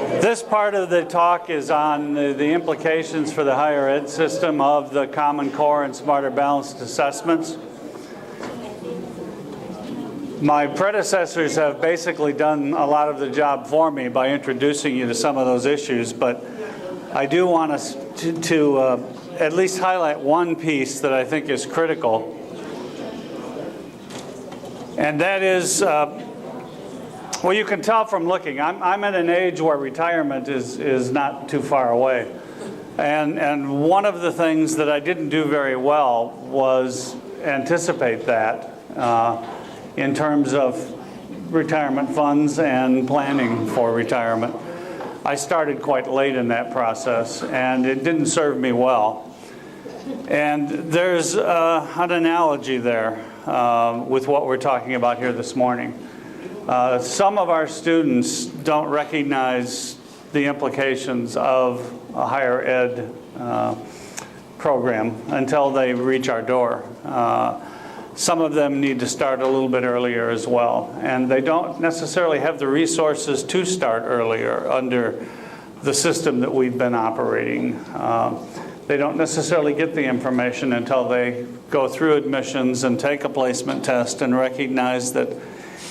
This part of the talk is on the implications for the higher ed system of the Common Core and Smarter Balanced Assessments. My predecessors have basically done a lot of the job for me by introducing you to some of those issues, but I do want us to at least highlight one piece that I think is critical, and that is, well, you can tell from looking, I'm at an age where retirement is not too far away. And one of the things that I didn't do very well was anticipate that in terms of retirement funds and planning for retirement. I started quite late in that process, and it didn't serve me well. And there's an analogy there with what we're talking about here this morning. Some of our students don't recognize the implications of a higher ed program until they reach our door. Some of them need to start a little bit earlier as well, and they don't necessarily have the resources to start earlier under the system that we've been operating. They don't necessarily get the information until they go through admissions and take a placement test and recognize that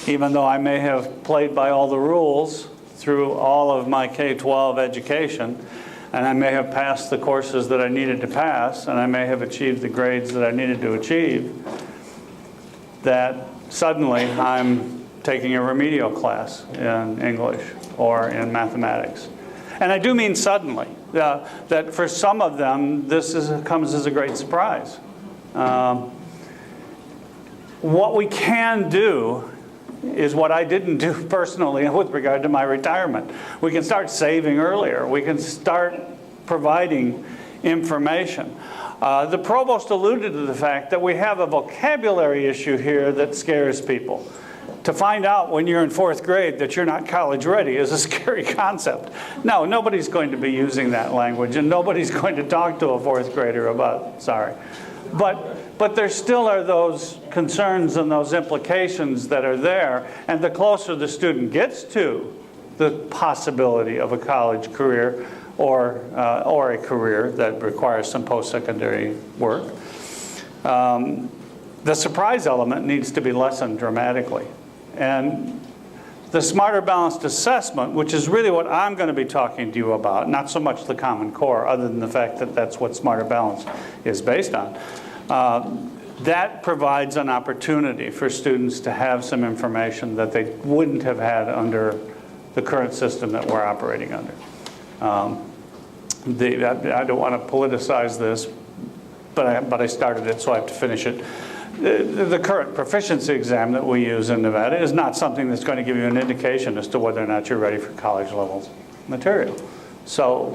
even though I may have played by all the rules through all of my K-12 education, and I may have passed the courses that I needed to pass, and I may have achieved the grades that I needed to achieve, that suddenly I'm taking a remedial class in English or in mathematics. And I do mean suddenly. That for some of them, this comes as a great surprise. What we can do is what I didn't do personally with regard to my retirement. We can start saving earlier. We can start providing information. The provost alluded to the fact that we have a vocabulary issue here that scares people. To find out when you're in 4th grade that you're not college ready is a scary concept. No, nobody's going to be using that language, and nobody's going to talk to a 4th grader about, sorry. But there still are those concerns and those implications that are there, and the closer the student gets to the possibility of a college career or a career that requires some post-secondary work, the surprise element needs to be lessened dramatically. And the Smarter Balanced Assessment, which is really what I'm going to be talking to you about, not so much the Common Core, other than the fact that that's what Smarter Balance is based on, that provides an opportunity for students to have some information that they wouldn't have had under the current system that we're operating under. I don't want to politicize this, but I started it, so I have to finish it. The current proficiency exam that we use in Nevada is not something that's going to give you an indication as to whether or not you're ready for college level material. So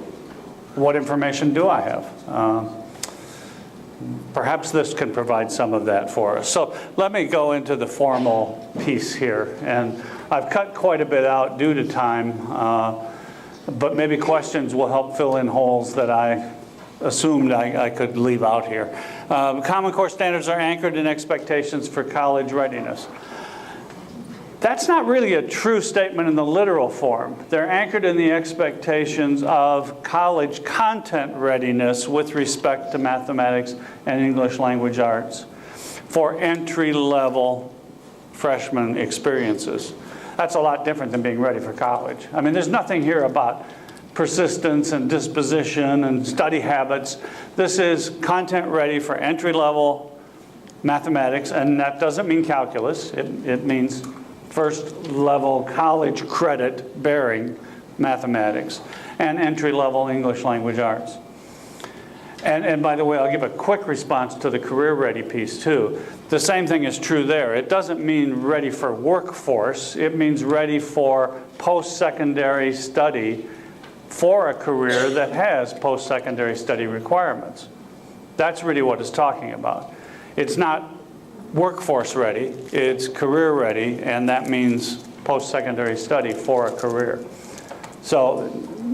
what information do I have? Perhaps this can provide some of that for us. So let me go into the formal piece here. And I've cut quite a bit out due to time, but maybe questions will help fill in holes that I assumed I could leave out here. Common Core standards are anchored in expectations for college readiness. That's not really a true statement in the literal form. They're anchored in the expectations of college content readiness with respect to mathematics and English language arts for entry-level freshman experiences. That's a lot different than being ready for college. I mean, there's nothing here about persistence and disposition and study habits. This is content ready for entry-level mathematics, and that doesn't mean calculus. It means first-level college credit bearing mathematics and entry-level English language arts. And by the way, I'll give a quick response to the career-ready piece too. The same thing is true there. It doesn't mean ready for workforce. It means ready for post-secondary study for a career that has post-secondary study requirements. That's really what it's talking about. It's not workforce ready, it's career ready, and that means post-secondary study for a career. So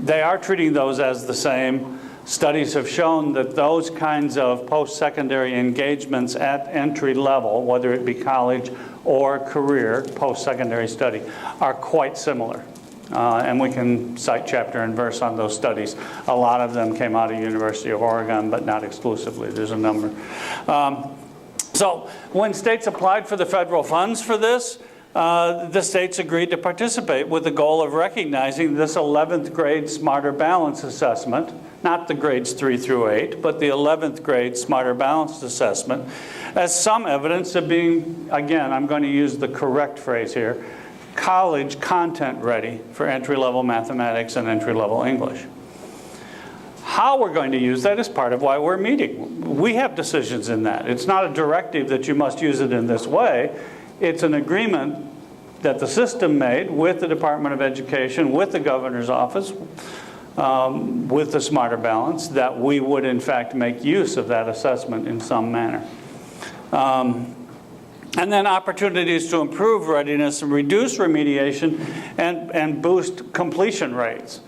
they are treating those as the same. Studies have shown that those kinds of post-secondary engagements at entry level, whether it be college or career, post-secondary study, are quite similar. And we can cite chapter and verse on those studies. A lot of them came out of University of Oregon, but not exclusively. There's a number. So when states applied for the federal funds for this, the states agreed to participate with the goal of recognizing this 11th grade Smarter Balanced Assessment, not the grades 3 through 8, but the 11th grade Smarter Balanced Assessment, as some evidence of being, again, I'm going to use the correct phrase here, college content ready for entry-level mathematics and entry-level English. How we're going to use that is part of why we're meeting. We have decisions in that. It's not a directive that you must use it in this way. It's an agreement that the system made with the Department of Education, with the governor's office, with the Smarter Balance, that we would in fact make use of that assessment in some manner. And then opportunities to improve readiness and reduce remediation and boost completion rates.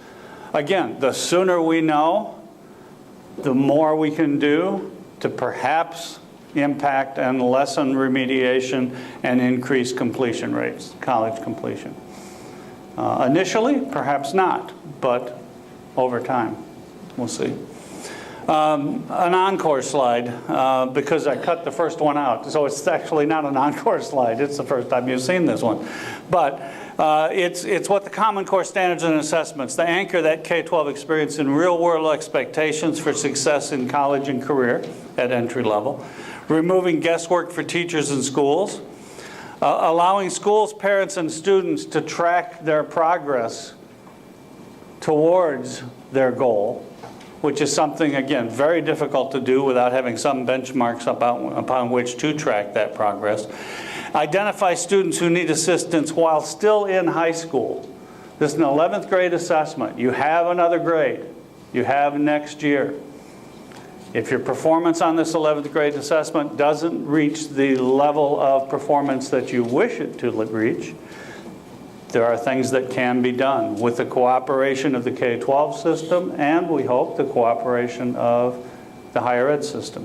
Again, the sooner we know, the more we can do to perhaps impact and lessen remediation and increase completion rates, college completion. Initially, perhaps not, but over time, we'll see. An encore slide, because I cut the first one out. So it's actually not an encore slide. It's the first time you've seen this one. But it's what the Common Core Standards and Assessments, they anchor that K-12 experience in real-world expectations for success in college and career at entry level, removing guesswork for teachers and schools, allowing schools, parents, and students to track their progress towards their goal, which is something, again, very difficult to do without having some benchmarks upon which to track that progress. Identify students who need assistance while still in high school. This is an 11th grade assessment. You have another grade. You have next year. If your performance on this 11th grade assessment doesn't reach the level of performance that you wish it to reach, there are things that can be done with the cooperation of the K-12 system and, we hope, the cooperation of the higher ed system.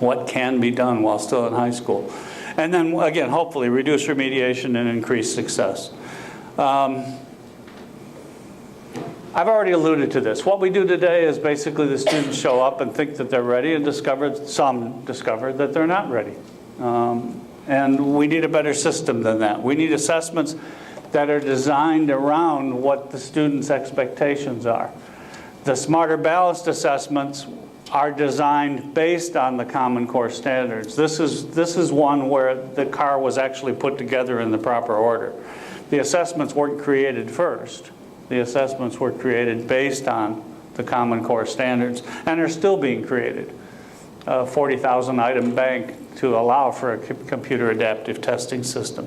What can be done while still in high school? And then, again, hopefully reduce remediation and increase success. I've already alluded to this. What we do today is basically the students show up and think that they're ready and some discover that they're not ready. And we need a better system than that. We need assessments that are designed around what the students' expectations are. The Smarter Balanced assessments are designed based on the Common Core Standards. This is one where the car was actually put together in the proper order. The assessments weren't created first. The assessments were created based on the Common Core Standards and are still being created. 40,000 item bank to allow for a computer adaptive testing system.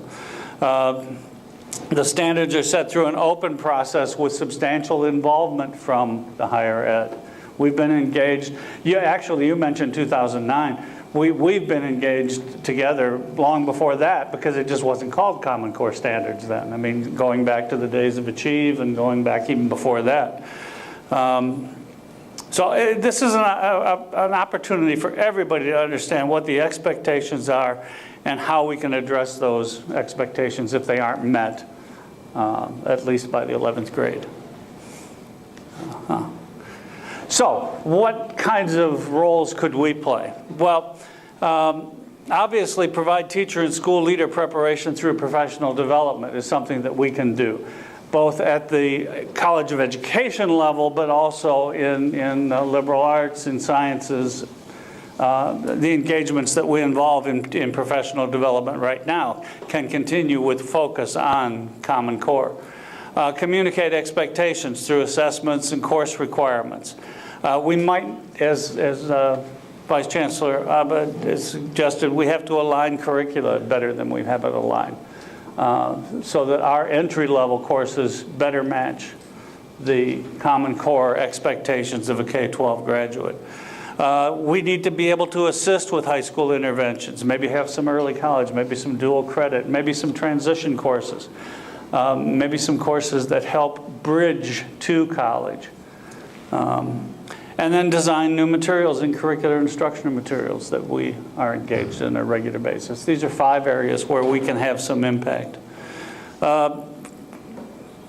The standards are set through an open process with substantial involvement from the higher ed. We've been engaged, you mentioned 2009. We've been engaged together long before that because it just wasn't called Common Core Standards then. I mean, going back to the days of Achieve and going back even before that. So this is an opportunity for everybody to understand what the expectations are and how we can address those expectations if they aren't met, at least by the 11th grade. So what kinds of roles could we play? Well, obviously provide teacher and school leader preparation through professional development is something that we can do, both at the College of Education level, but also in liberal arts and sciences. The engagements that we involve in professional development right now can continue with focus on Common Core. Communicate expectations through assessments and course requirements. We might, as Vice Chancellor Abba has suggested, we have to align curricula better than we have it aligned. So that our entry-level courses better match the Common Core expectations of a K-12 graduate. We need to be able to assist with high school interventions, maybe have some early college, maybe some dual credit, maybe some transition courses, maybe some courses that help bridge to college. And then design new materials and curricular instructional materials that we are engaged in on a regular basis. These are 5 areas where we can have some impact.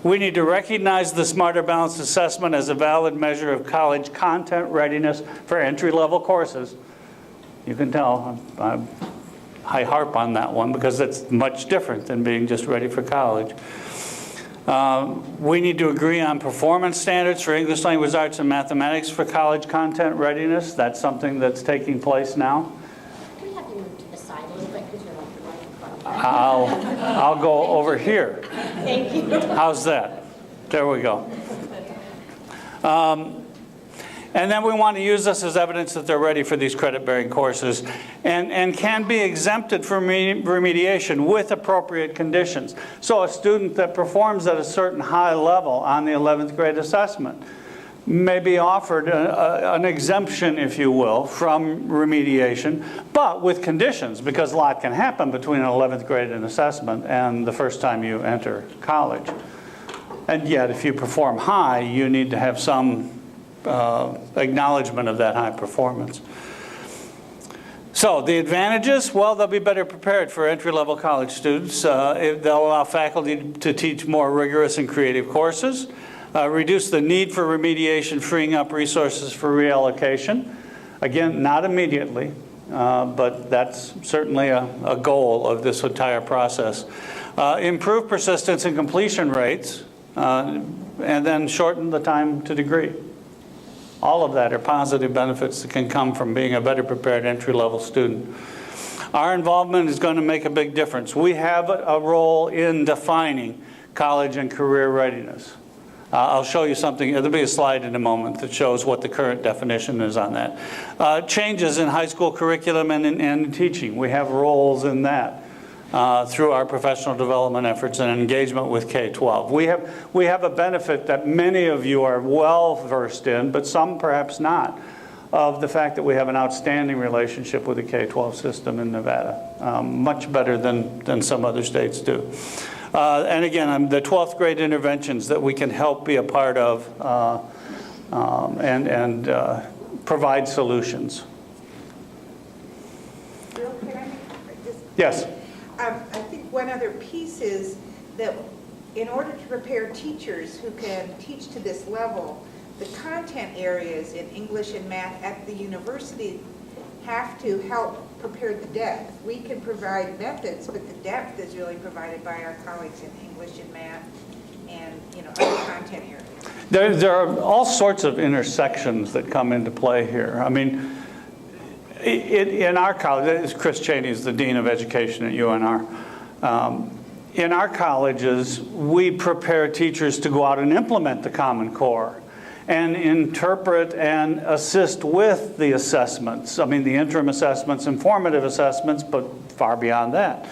We need to recognize the Smarter Balanced Assessment as a valid measure of college content readiness for entry-level courses. You can tell I harp on that one because it's much different than being just ready for college. We need to agree on performance standards for English language arts and mathematics for college content readiness. That's something that's taking place now. Can we have you move to the side a little bit because you're like right in front of me? I'll go over here. Thank you. How's that? There we go. And then we want to use this as evidence that they're ready for these credit-bearing courses and can be exempted from remediation with appropriate conditions. So a student that performs at a certain high level on the 11th grade assessment may be offered an exemption, if you will, from remediation, but with conditions, because a lot can happen between an 11th grade assessment and the first time you enter college. And yet, if you perform high, you need to have some acknowledgement of that high performance. So the advantages, well, they'll be better prepared for entry-level college students. They'll allow faculty to teach more rigorous and creative courses, reduce the need for remediation, freeing up resources for reallocation. Again, not immediately, but that's certainly a goal of this entire process. Improve persistence and completion rates, and then shorten the time to degree. All of that are positive benefits that can come from being a better prepared entry-level student. Our involvement is going to make a big difference. We have a role in defining college and career readiness. I'll show you something. There'll be a slide in a moment that shows what the current definition is on that. Changes in high school curriculum and in teaching. We have roles in that. Through our professional development efforts and engagement with K-12. We have a benefit that many of you are well versed in, but some perhaps not, of the fact that we have an outstanding relationship with the K-12 system in Nevada, much better than some other states do. And again, the 12th grade interventions that we can help be a part of and provide solutions. Bill, can I just... Yes. I think one other piece is that in order to prepare teachers who can teach to this level, the content areas in English and math at the university have to help prepare the depth. We can provide methods, but the depth is really provided by our colleagues in English and math and other content areas. There are all sorts of intersections that come into play here. I mean, in our college, Chris Cheney is the Dean of Education at UNR. In our colleges, we prepare teachers to go out and implement the Common Core and interpret and assist with the assessments. I mean, the interim assessments, informative assessments, but far beyond that.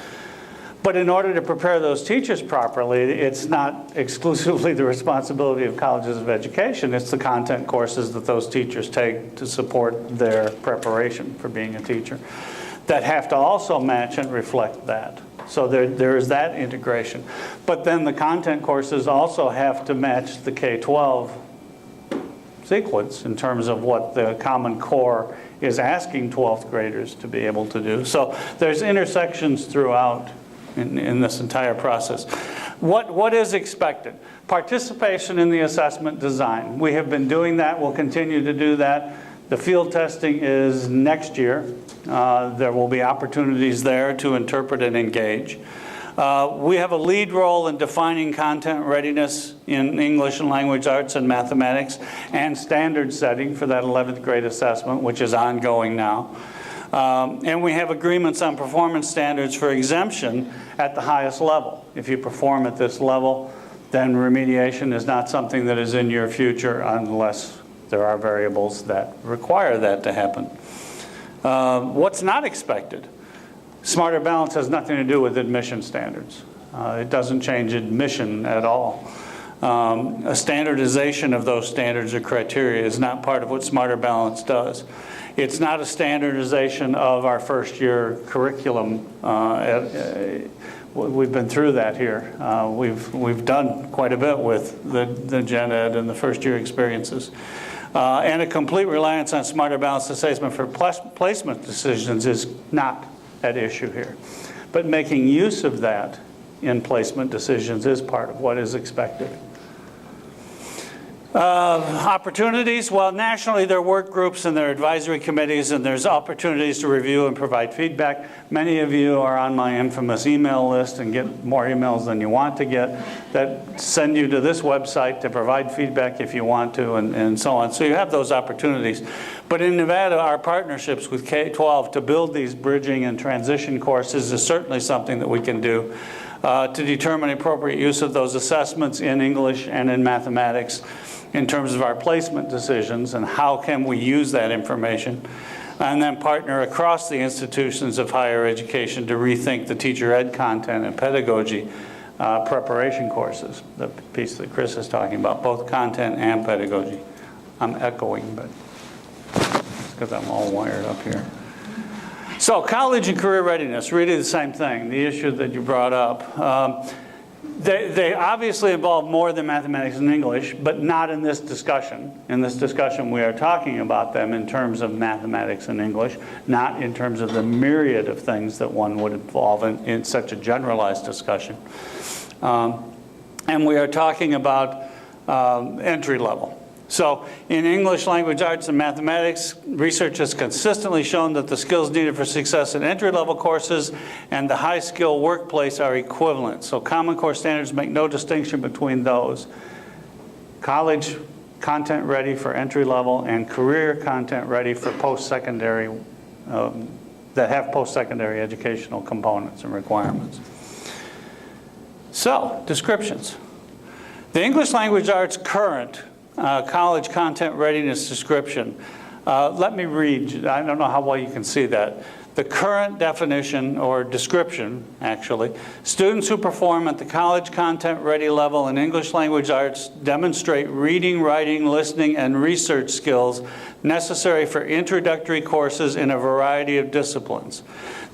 But in order to prepare those teachers properly, it's not exclusively the responsibility of colleges of education. It's the content courses that those teachers take to support their preparation for being a teacher that have to also match and reflect that. So there is that integration. But then the content courses also have to match the K-12 sequence in terms of what the Common Core is asking 12th graders to be able to do. So there's intersections throughout in this entire process. What is expected? Participation in the assessment design. We have been doing that. We'll continue to do that. The field testing is next year. There will be opportunities there to interpret and engage. We have a lead role in defining content readiness in English and language arts and mathematics and standard setting for that 11th grade assessment, which is ongoing now. And we have agreements on performance standards for exemption at the highest level. If you perform at this level, then remediation is not something that is in your future unless there are variables that require that to happen. What's not expected? Smarter Balance has nothing to do with admission standards. It doesn't change admission at all. A standardization of those standards or criteria is not part of what Smarter Balance does. It's not a standardization of our first year curriculum. We've been through that here. We've done quite a bit with the gen ed and the first year experiences. And a complete reliance on Smarter Balanced Assessment for placement decisions is not at issue here. But making use of that in placement decisions is part of what is expected. Opportunities, well, nationally there are work groups and there are advisory committees, and there's opportunities to review and provide feedback. Many of you are on my infamous email list and get more emails than you want to get that send you to this website to provide feedback if you want to, and so on. So you have those opportunities. But in Nevada, our partnerships with K-12 to build these bridging and transition courses is certainly something that we can do to determine appropriate use of those assessments in English and in mathematics in terms of our placement decisions and how can we use that information, and then partner across the institutions of higher education to rethink the teacher ed content and pedagogy preparation courses, the piece that Chris is talking about, both content and pedagogy. I'm echoing, but it's because I'm all wired up here. So college and career readiness, really the same thing, the issue that you brought up. They obviously involve more than mathematics and English, but not in this discussion. In this discussion, we are talking about them in terms of mathematics and English, not in terms of the myriad of things that one would involve in such a generalized discussion. And we are talking about entry level. So in English, language arts, and mathematics, research has consistently shown that the skills needed for success in entry-level courses and the high-skill workplace are equivalent. So Common Core standards make no distinction between those. College content ready for entry-level and career content ready for post-secondary, that have post-secondary educational components and requirements. So, descriptions. The English language arts current college content readiness description. Let me read, I don't know how well you can see that. The current definition, or description actually, students who perform at the college content ready level in English language arts demonstrate reading, writing, listening, and research skills necessary for introductory courses in a variety of disciplines.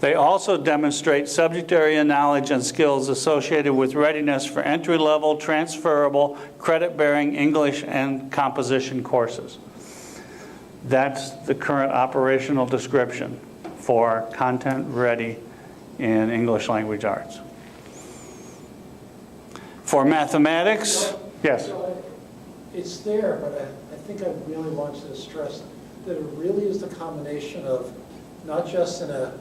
They also demonstrate subject area knowledge and skills associated with readiness for entry-level, transferable, credit-bearing English and composition courses. That's the current operational description for content ready in English language arts. For mathematics, yes? It's there, but I think I really want to stress that it really is the combination of not just in a,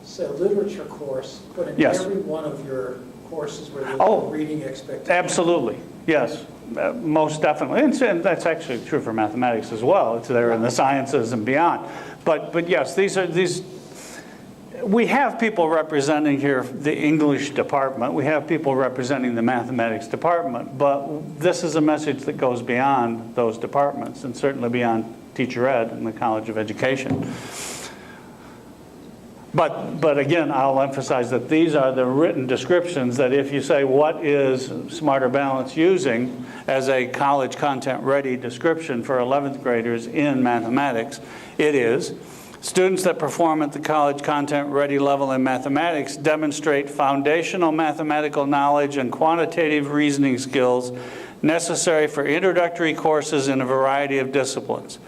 say, literature course, but in Yes. every one of your courses where there's reading expectations. Absolutely, yes, most definitely. And that's actually true for mathematics as well. It's there in the sciences and beyond. But yes, we have people representing here the English department. We have people representing the mathematics department. But this is a message that goes beyond those departments and certainly beyond teacher ed and the College of Education. But again, I'll emphasize that these are the written descriptions that if you say, what is Smarter Balance using as a college content ready description for 11th graders in mathematics, it is students that perform at the college content ready level in mathematics demonstrate foundational mathematical knowledge and quantitative reasoning skills necessary for introductory courses in a variety of disciplines.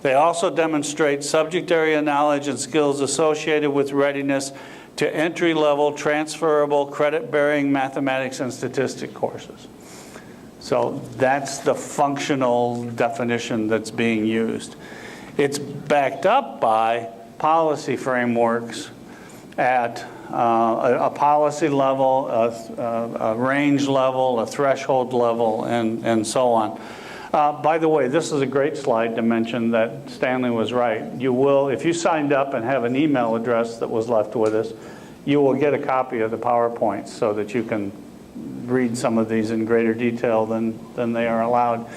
They also demonstrate subject area knowledge and skills associated with readiness to entry-level, transferable, credit-bearing mathematics and statistics courses. So that's the functional definition that's being used. It's backed up by policy frameworks at a policy level, a range level, a threshold level, and so on. By the way, this is a great slide to mention that Stanley was right. You will, if you signed up and have an email address that was left with us, you will get a copy of the PowerPoints so that you can read some of these in greater detail than they are allowed.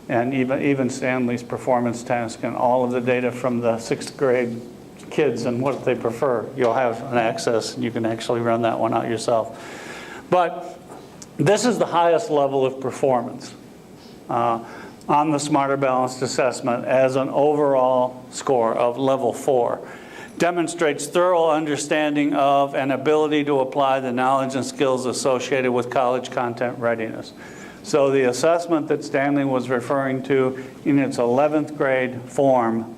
And even Stanley's performance task and all of the data from the 6th grade kids and what they prefer, you'll have an access and you can actually run that one out yourself. But this is the highest level of performance on the Smarter Balanced Assessment as an overall score of level 4. Demonstrates thorough understanding of and ability to apply the knowledge and skills associated with college content readiness. So the assessment that Stanley was referring to in its 11th grade form,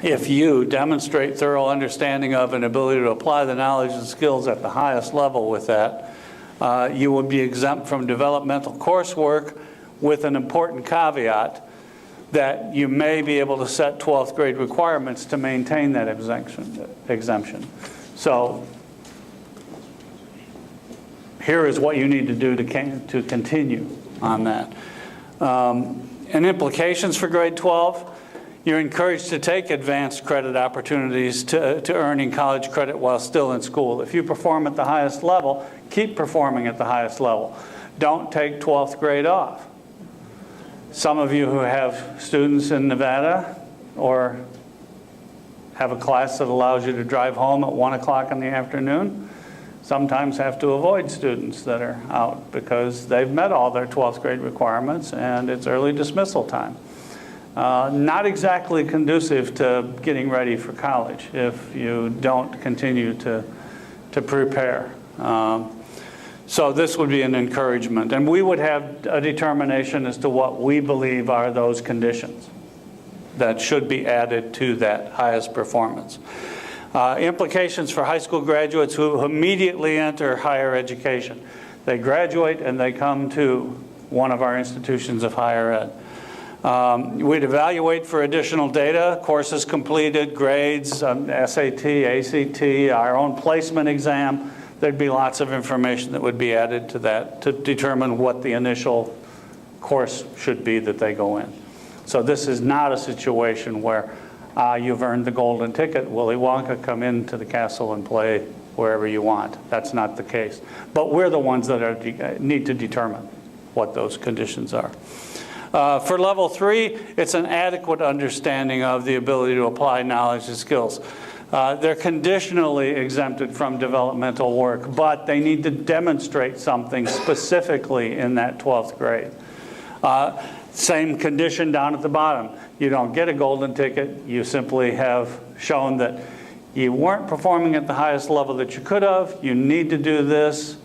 if you demonstrate thorough understanding of and ability to apply the knowledge and skills at the highest level with that, You would be exempt from developmental coursework with an important caveat that you may be able to set 12th grade requirements to maintain that exemption. So here is what you need to do to continue on that. And implications for grade 12, you're encouraged to take advanced credit opportunities to earning college credit while still in school. If you perform at the highest level, keep performing at the highest level. Don't take 12th grade off. Some of you who have students in Nevada or have a class that allows you to drive home at 1 o'clock in the afternoon sometimes have to avoid students that are out because they've met all their 12th grade requirements and it's early dismissal time. Not exactly conducive to getting ready for college if you don't continue to prepare. So this would be an encouragement. And we would have a determination as to what we believe are those conditions that should be added to that highest performance. Implications for high school graduates who immediately enter higher education. They graduate and they come to one of our institutions of higher ed. We'd evaluate for additional data, courses completed, grades, SAT, ACT, our own placement exam. There'd be lots of information that would be added to that to determine what the initial course should be that they go in. So this is not a situation where you've earned the golden ticket, Willy Wonka, come into the castle and play wherever you want. That's not the case. But we're the ones that need to determine what those conditions are. For level 3, it's an adequate understanding of the ability to apply knowledge and skills. They're conditionally exempted from developmental work, but they need to demonstrate something specifically in that 12th grade. Same condition down at the bottom. You don't get a golden ticket. You simply have shown that you weren't performing at the highest level that you could have. You need to do this,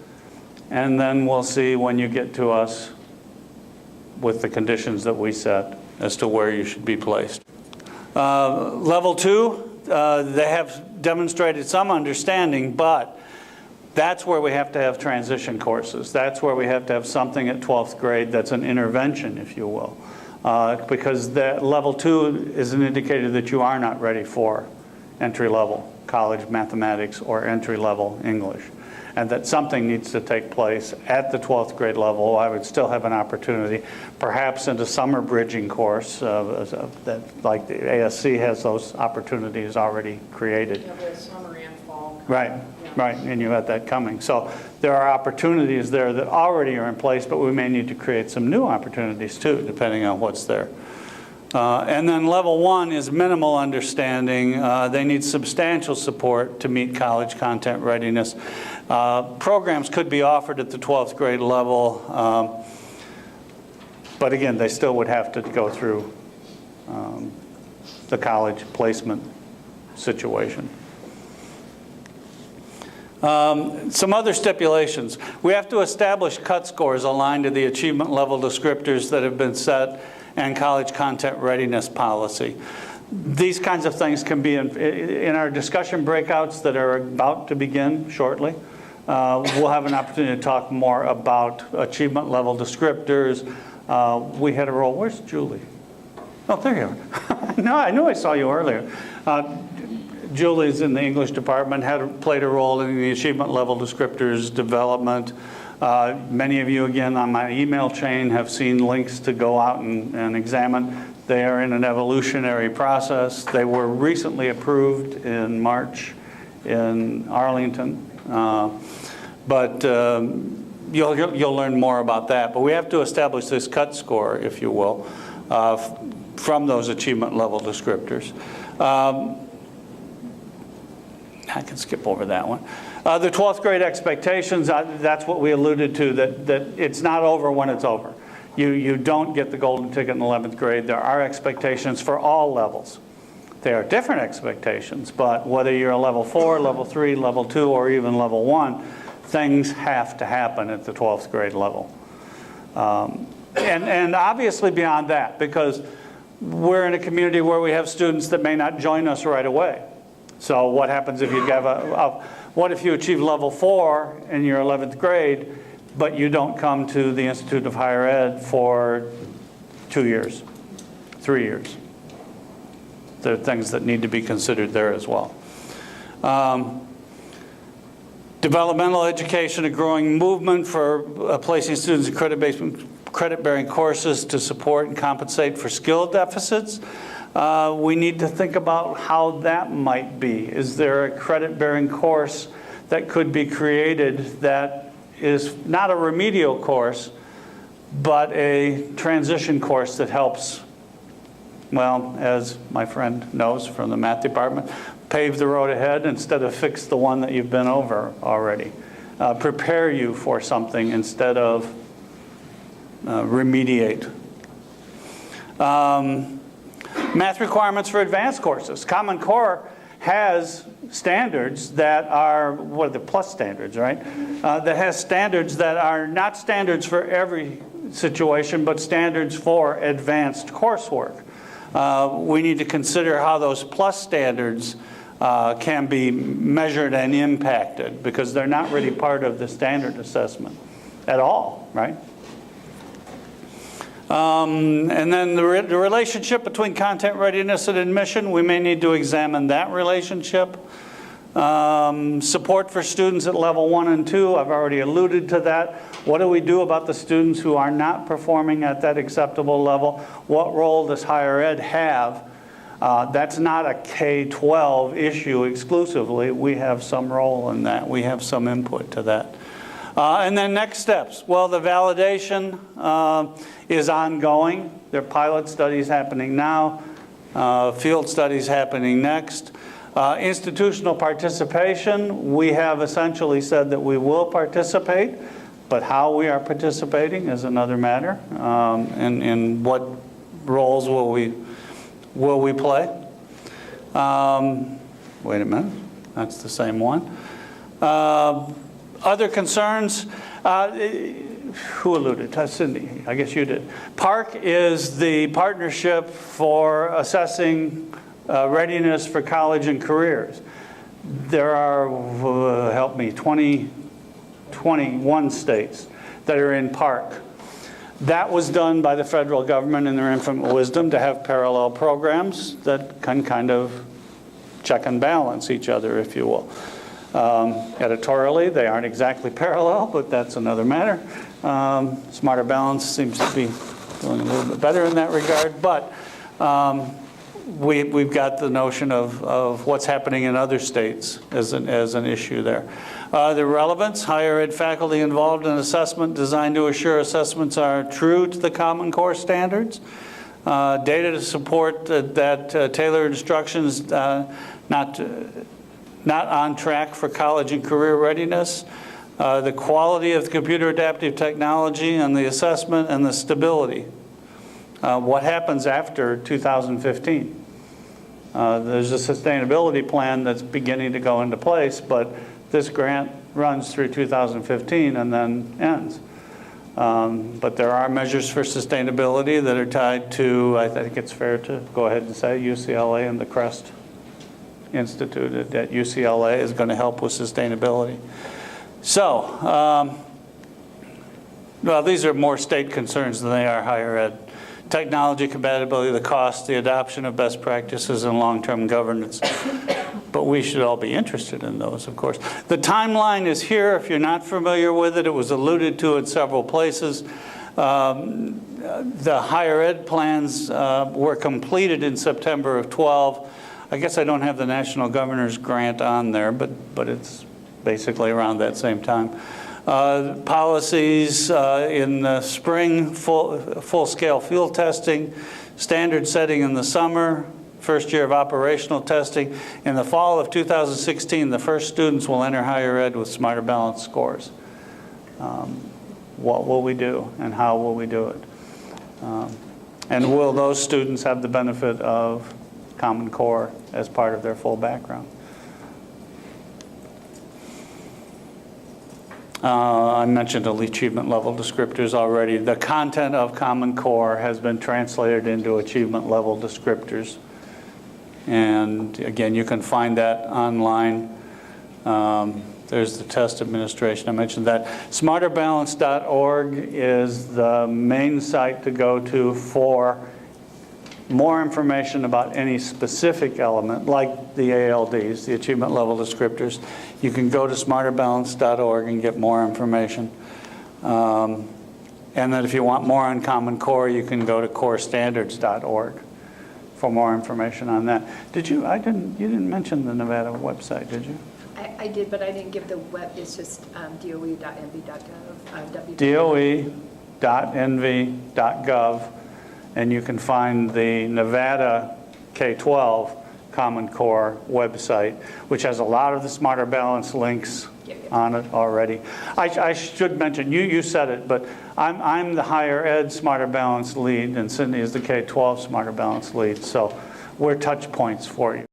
and then we'll see when you get to us with the conditions that we set as to where you should be placed. Level 2. They have demonstrated some understanding, but that's where we have to have transition courses. That's where we have to have something at 12th grade that's an intervention, if you will. Because that level 2 is an indicator that you are not ready for entry-level college mathematics or entry-level English. And that something needs to take place at the 12th grade level. I would still have an opportunity, perhaps in a summer bridging course, that, like the ASC has those opportunities already created. Yeah, the summer and fall. Right, Yeah. right, and you have that coming. So there are opportunities there that already are in place, but we may need to create some new opportunities too, depending on what's there. And then level 1 is minimal understanding. They need substantial support to meet college content readiness. Programs could be offered at the 12th grade level, but again, they still would have to go through the college placement situation. Some other stipulations. We have to establish cut scores aligned to the achievement level descriptors that have been set and college content readiness policy. These kinds of things can be in our discussion breakouts that are about to begin shortly. We'll have an opportunity to talk more about achievement level descriptors. We had a role. Where's Julie? Oh, there you are. No, I knew I saw you earlier. Julie's in the English department, played a role in the achievement level descriptors development. Many of you, again, on my email chain have seen links to go out and examine. They are in an evolutionary process. They were recently approved in March in Arlington. But you'll learn more about that. But we have to establish this cut score, if you will, from those achievement level descriptors. I can skip over that one. The 12th grade expectations, that's what we alluded to, that it's not over when it's over. You don't get the golden ticket in 11th grade. There are expectations for all levels. There are different expectations, but whether you're a level 4, level 3, level 2, or even level 1, things have to happen at the 12th grade level. And obviously beyond that, because we're in a community where we have students that may not join us right away. So what happens if you have What if you achieve level 4 in your 11th grade, but you don't come to the Institute of Higher Ed for 2 years, 3 years? There are things that need to be considered there as well. Developmental education, a growing movement for placing students in credit-bearing courses to support and compensate for skill deficits. We need to think about how that might be. Is there a credit-bearing course that could be created that is not a remedial course, but a transition course that helps, well, as my friend knows from the math department, pave the road ahead instead of fix the one that you've been over already. Prepare you for something instead of remediate. Math requirements for advanced courses. Common Core has standards that are, what are the plus standards, right? That has standards that are not standards for every situation, but standards for advanced coursework. We need to consider how those plus standards can be measured and impacted, because they're not really part of the standard assessment at all, right? And then the relationship between content readiness and admission, we may need to examine that relationship. Support for students at level 1 and 2, I've already alluded to that. What do we do about the students who are not performing at that acceptable level? What role does higher ed have? That's not a K-12 issue exclusively. We have some role in that. We have some input to that. And then next steps. Well, the validation is ongoing. There are pilot studies happening now, field studies happening next. Institutional participation, we have essentially said that we will participate, but how we are participating is another matter. And what roles will we play? Wait a minute, that's the same one. Other concerns, who alluded? Cindy, I guess you did. PARC is the partnership for assessing readiness for college and careers. There are, help me, 21 states that are in PARC. That was done by the federal government in their infinite wisdom to have parallel programs that can kind of check and balance each other, if you will. Editorially, they aren't exactly parallel, but that's another matter. Smarter Balance seems to be doing a little bit better in that regard, but we've got the notion of what's happening in other states as an issue there. The relevance, higher ed faculty involved in assessment designed to assure assessments are true to the Common Core standards. Data to support that tailored instructions not on track for college and career readiness. The quality of the computer adaptive technology and the assessment and the stability. What happens after 2015? There's a sustainability plan that's beginning to go into place, but this grant runs through 2015 and then ends. But there are measures for sustainability that are tied to, I think it's fair to go ahead and say, UCLA and the CREST Institute at UCLA is going to help with sustainability. So, well, these are more state concerns than they are higher ed. Technology compatibility, the cost, the adoption of best practices, and long-term governance. But we should all be interested in those, of course. The timeline is here. If you're not familiar with it, it was alluded to in several places. The higher ed plans were completed in September of 12. I guess I don't have the National Governor's Grant on there, but it's basically around that same time. Policies in the spring, full-scale field testing, standard setting in the summer, first year of operational testing. In the fall of 2016, the first students will enter higher ed with Smarter Balance scores. What will we do and how will we do it? And will those students have the benefit of Common Core as part of their full background? I mentioned the achievement level descriptors already. The content of Common Core has been translated into achievement level descriptors. And again, you can find that online. There's the test administration, I mentioned that. Smarterbalance.org is the main site to go to for more information about any specific element, like the ALDs, the achievement level descriptors. You can go to smarterbalance.org and get more information. And then if you want more on Common Core, you can go to corestandards.org for more information on that. Did you? You didn't mention the Nevada website, did you? I did, but I didn't give the web, it's just doe.nv.gov. doe.nv.gov, and you can find the Nevada K-12 Common Core website, which has a lot of the Smarter Balance links on it already. I should mention, you said it, but I'm the higher ed Smarter Balance lead, and Cindy is the K-12 Smarter Balance lead, so we're touch points for you.